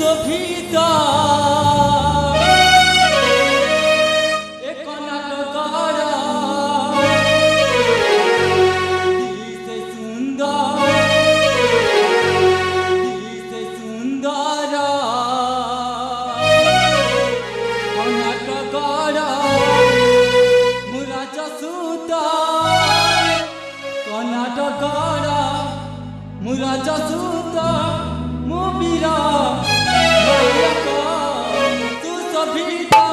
सुशोभिता Muraja Suta Mubira Mayaka Susabita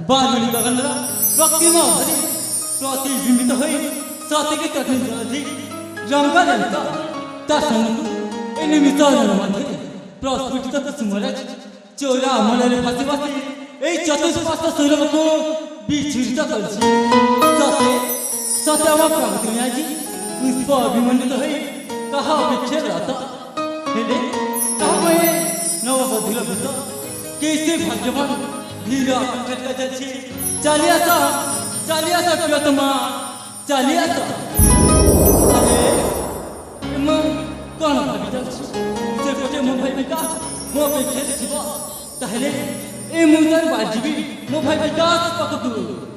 Balamani गगनरा रक्तिमा भरि प्रतिबिम्बित होइ सत्यकै कठिन जलधि रङ्गजन्त तासम्म एनिमितहरू मध्ये प्रस्फुटित सुमरज चौरा मलले फसी बसी এই চতুষ্পাশ শৈলবକୁ বিচ্ছুরিত করছি সতে সতে আমার প্রগতি আজি পুষ্প অভিমন্ডিত হয়ে কাহা অপেক্ষা রত হেলে কাহা নববধির ভূত कैसे भाग्यवान धीर आकंठित जाच्छी चाली आसा प्रियतमा चाली आसा अरे म कोन भाबी जाच्छी से पटे मो भाई विकास मो अपेक्षा थिबो ताहेले ए मुजन बाजीबी मो भाई विकास पकतु